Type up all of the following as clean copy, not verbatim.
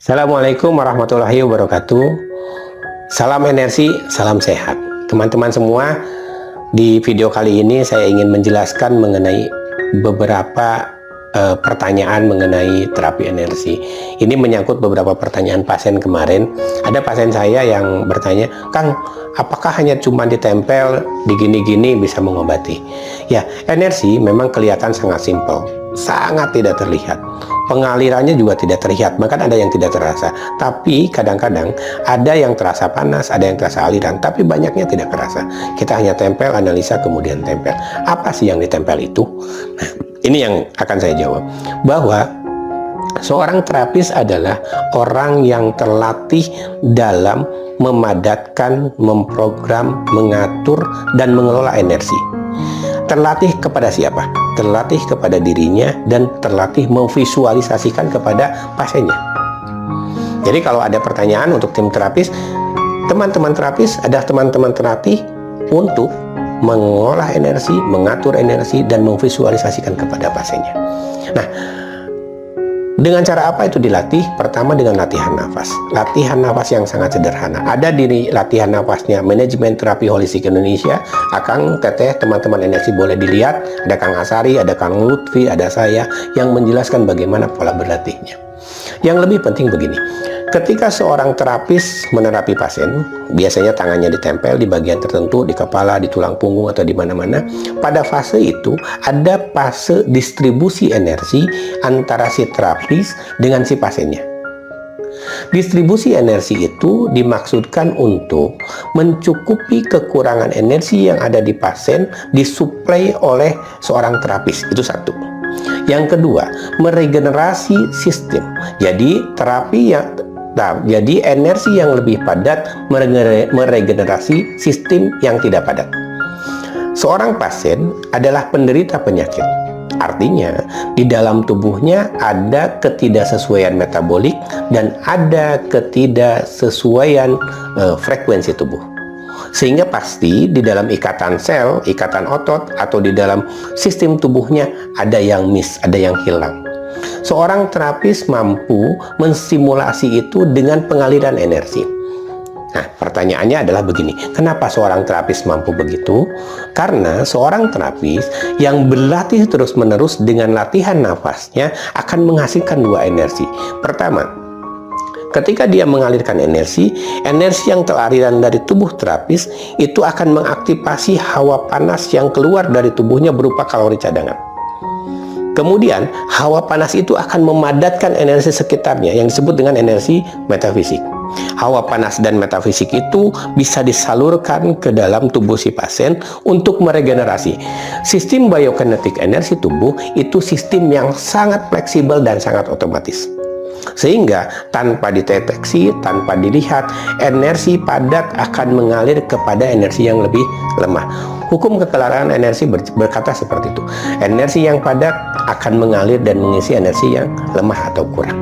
Assalamualaikum warahmatullahi wabarakatuh. Salam energi, salam sehat. Teman-teman semua, di video kali ini saya ingin menjelaskan mengenai beberapa pertanyaan mengenai terapi energi. Ini menyangkut beberapa pertanyaan pasien kemarin. Ada pasien saya yang bertanya, "Kang, apakah hanya cuma ditempel di gini-gini bisa mengobati?" Ya, energi memang kelihatan sangat simpel, sangat tidak terlihat. Pengalirannya juga tidak terlihat, bahkan ada yang tidak terasa. Tapi kadang-kadang ada yang terasa panas, ada yang terasa aliran, tapi banyaknya tidak terasa. Kita hanya tempel, analisa, kemudian tempel. Apa sih yang ditempel itu? Nah, ini yang akan saya jawab. Bahwa seorang terapis adalah orang yang terlatih dalam memadatkan, memprogram, mengatur, dan mengelola energi. Terlatih kepada siapa? Terlatih kepada dirinya dan terlatih memvisualisasikan kepada pasiennya. Jadi kalau ada pertanyaan untuk tim terapis, teman-teman terapis adalah teman-teman terlatih untuk mengolah energi, mengatur energi, dan memvisualisasikan kepada pasiennya. Nah, dengan cara apa itu dilatih? Pertama dengan latihan nafas. Latihan nafas yang sangat sederhana. Ada di latihan nafasnya Manajemen Terapi Holistik Indonesia. Akang, Teteh, teman-teman energi boleh dilihat. Ada Kang Asari, ada Kang Lutfi, ada saya yang menjelaskan bagaimana pola berlatihnya. Yang lebih penting begini. Ketika seorang terapis menerapi pasien, biasanya tangannya ditempel di bagian tertentu, di kepala, di tulang punggung, atau di mana-mana. Pada fase itu, ada fase distribusi energi antara si terapis dengan si pasiennya. Distribusi energi itu dimaksudkan untuk mencukupi kekurangan energi yang ada di pasien, disuplai oleh seorang terapis. Itu satu. Yang kedua, meregenerasi sistem. Jadi energi yang lebih padat meregenerasi sistem yang tidak padat. Seorang pasien adalah penderita penyakit. Artinya, di dalam tubuhnya ada ketidaksesuaian metabolik dan ada ketidaksesuaian frekuensi tubuh. Sehingga pasti di dalam ikatan sel, ikatan otot, atau di dalam sistem tubuhnya ada yang miss, ada yang hilang. Seorang terapis mampu menstimulasi itu dengan pengaliran energi. Nah, pertanyaannya adalah begini, kenapa seorang terapis mampu begitu? Karena seorang terapis yang berlatih terus-menerus dengan latihan nafasnya akan menghasilkan dua energi. Pertama, ketika dia mengalirkan energi yang teraliran dari tubuh terapis itu akan mengaktifasi hawa panas yang keluar dari tubuhnya berupa kalori cadangan. Kemudian, hawa panas itu akan memadatkan energi sekitarnya yang disebut dengan energi metafisik. Hawa panas dan metafisik itu bisa disalurkan ke dalam tubuh si pasien untuk meregenerasi. Sistem biokinetik energi tubuh itu sistem yang sangat fleksibel dan sangat otomatis. Sehingga tanpa dideteksi, tanpa dilihat, energi padat akan mengalir kepada energi yang lebih lemah. Hukum kekelaraan energi berkata seperti itu. Energi yang padat akan mengalir dan mengisi energi yang lemah atau kurang.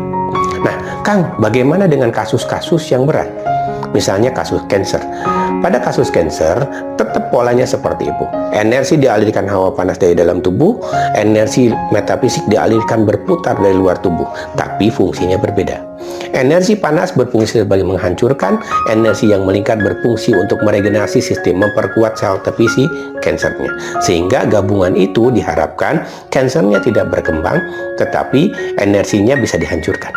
Nah, Kang, bagaimana dengan kasus-kasus yang berat? Misalnya kasus kanker. Pada kasus kanker, tetap polanya seperti itu. Energi dialirkan hawa panas dari dalam tubuh, energi metafisik dialirkan berputar dari luar tubuh, tapi fungsinya berbeda. Energi panas berfungsi sebagai menghancurkan, energi yang melingkar berfungsi untuk meregenerasi sistem, memperkuat sel tepi si kankernya. Sehingga gabungan itu diharapkan kankernya tidak berkembang, tetapi energinya bisa dihancurkan.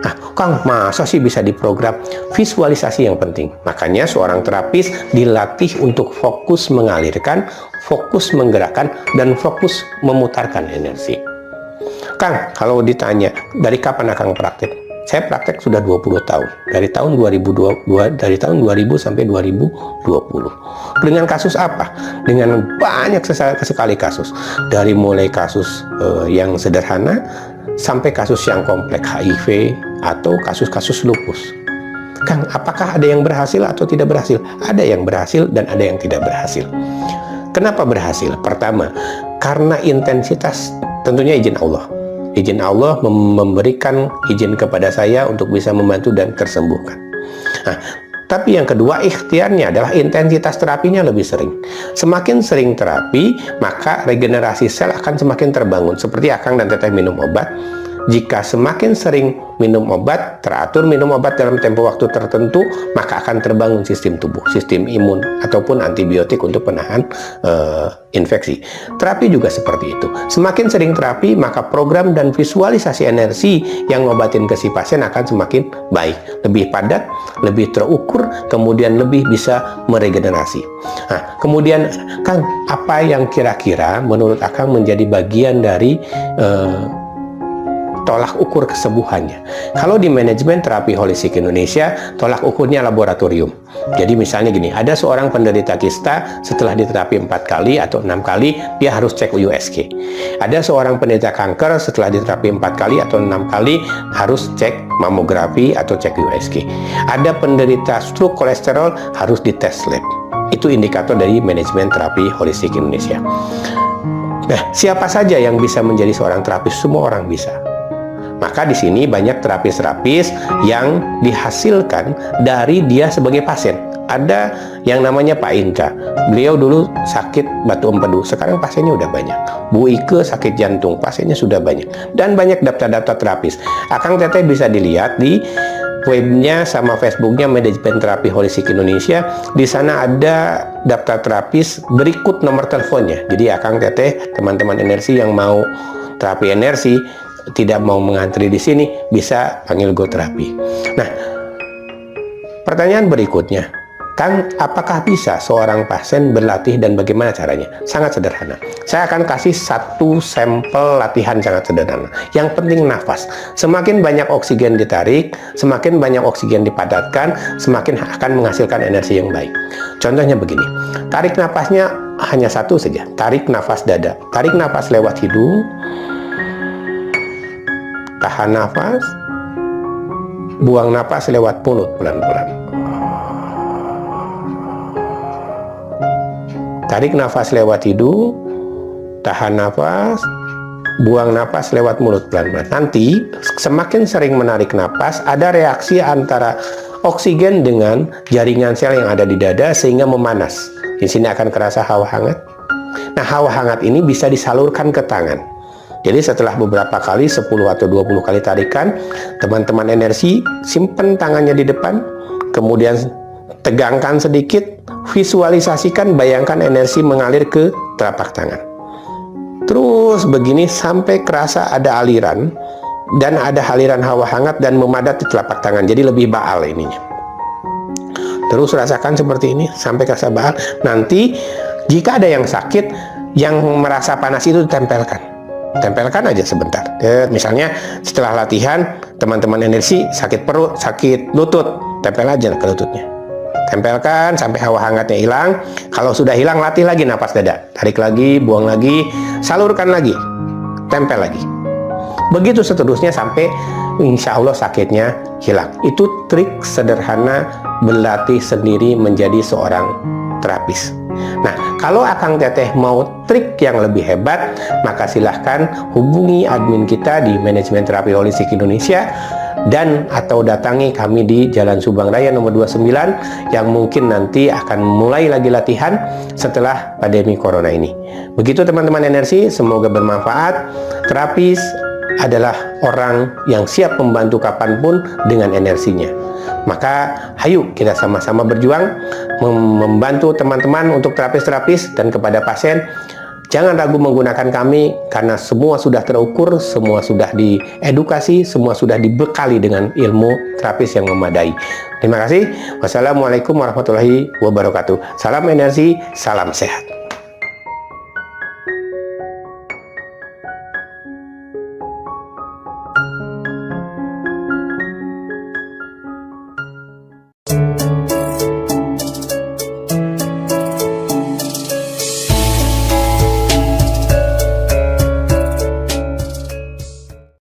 Nah, Kang, masa sih bisa diprogram? Visualisasi yang penting. Makanya seorang terapis dilatih untuk fokus mengalirkan, fokus menggerakkan, dan fokus memutarkan energi. Kang, kalau ditanya, dari kapan Kang praktik? Saya praktek sudah 20 tahun, dari tahun 2000 sampai 2020. Dengan kasus apa? Dengan banyak sekali kasus. Dari mulai kasus yang sederhana sampai kasus yang kompleks HIV atau kasus-kasus lupus. Kang, apakah ada yang berhasil atau tidak berhasil? Ada yang berhasil dan ada yang tidak berhasil. Kenapa berhasil? Pertama, karena intensitas, tentunya izin Allah. Izin Allah memberikan izin kepada saya untuk bisa membantu dan tersembuhkan. Nah, tapi yang kedua, ikhtiarnya adalah intensitas terapinya lebih sering. Semakin sering terapi, maka regenerasi sel akan semakin terbangun. Seperti Akang dan Teteh minum obat. Jika semakin sering minum obat, teratur minum obat dalam tempo waktu tertentu, maka akan terbangun sistem tubuh, sistem imun, ataupun antibiotik untuk penahan infeksi. Terapi juga seperti itu. Semakin sering terapi, maka program dan visualisasi energi yang ngobatin ke si pasien akan semakin baik. Lebih padat, lebih terukur, kemudian lebih bisa meregenerasi. Nah, kemudian, Kang, apa yang kira-kira menurut Akang menjadi bagian dari tolak ukur kesembuhannya? Kalau di manajemen terapi holistik Indonesia, tolak ukurnya laboratorium. Jadi misalnya gini, ada seorang penderita kista setelah diterapi 4 kali atau 6 kali, dia harus cek USG. Ada seorang penderita kanker setelah diterapi 4 kali atau 6 kali, harus cek mamografi atau cek USG. Ada penderita stroke kolesterol, harus dites lab. Itu indikator dari manajemen terapi holistik Indonesia. Nah, siapa saja yang bisa menjadi seorang terapis? Semua orang bisa. Maka di sini banyak terapis-terapis yang dihasilkan dari dia sebagai pasien. Ada yang namanya Pak Inka. Beliau dulu sakit batu empedu, sekarang pasiennya udah banyak. Bu Ike sakit jantung, pasiennya sudah banyak. Dan banyak daftar-daftar terapis. Akang Teteh bisa dilihat di webnya sama Facebooknya Manajemen Terapi Holistik Indonesia. Di sana ada daftar terapis berikut nomor teleponnya. Jadi Akang Teteh, teman-teman energi yang mau terapi energi, tidak mau mengantri di sini, bisa panggil Go Terapi. Nah, pertanyaan berikutnya, Kang, apakah bisa seorang pasien berlatih dan bagaimana caranya? Sangat sederhana. Saya akan kasih satu sampel latihan sangat sederhana. Yang penting nafas. Semakin banyak oksigen ditarik, semakin banyak oksigen dipadatkan, semakin akan menghasilkan energi yang baik. Contohnya begini, tarik nafasnya hanya satu saja. Tarik nafas dada. Tarik nafas lewat hidung. Tahan nafas, buang nafas lewat mulut pelan-pelan. Tarik nafas lewat hidung, tahan nafas, buang nafas lewat mulut pelan-pelan. Nanti semakin sering menarik nafas, ada reaksi antara oksigen dengan jaringan sel yang ada di dada sehingga memanas. Di sini akan kerasa hawa hangat. Nah, hawa hangat ini bisa disalurkan ke tangan. Jadi setelah beberapa kali, 10 atau 20 kali tarikan, teman-teman energi simpen tangannya di depan, kemudian tegangkan sedikit, visualisasikan, bayangkan energi mengalir ke telapak tangan. Terus begini sampai kerasa ada aliran, dan ada aliran hawa hangat dan memadat di telapak tangan, jadi lebih baal ininya. Terus rasakan seperti ini, sampai kerasa baal. Nanti, jika ada yang sakit, yang merasa panas itu ditempelkan. Tempelkan aja sebentar. Misalnya setelah latihan, teman-teman energi sakit perut, sakit lutut, tempel aja ke lututnya. Tempelkan sampai hawa hangatnya hilang. Kalau sudah hilang, latih lagi napas dada. Tarik lagi, buang lagi, salurkan lagi, tempel lagi. Begitu seterusnya sampai insya Allah sakitnya hilang. Itu trik sederhana berlatih sendiri menjadi seorang terapis. Nah, kalau Akang Teteh mau trik yang lebih hebat, maka silahkan hubungi admin kita di Manajemen Terapi Holistik Indonesia dan atau datangi kami di Jalan Subang Raya nomor 29 yang mungkin nanti akan mulai lagi latihan setelah pandemi corona ini. Begitu teman-teman energi, semoga bermanfaat. Terapis adalah orang yang siap membantu kapanpun dengan energinya. Maka hayu kita sama-sama berjuang membantu teman-teman untuk terapis-terapis, dan kepada pasien jangan ragu menggunakan kami karena semua sudah terukur, semua sudah diedukasi, semua sudah dibekali dengan ilmu terapis yang memadai. Terima kasih. Wassalamualaikum warahmatullahi wabarakatuh. Salam energi, salam sehat.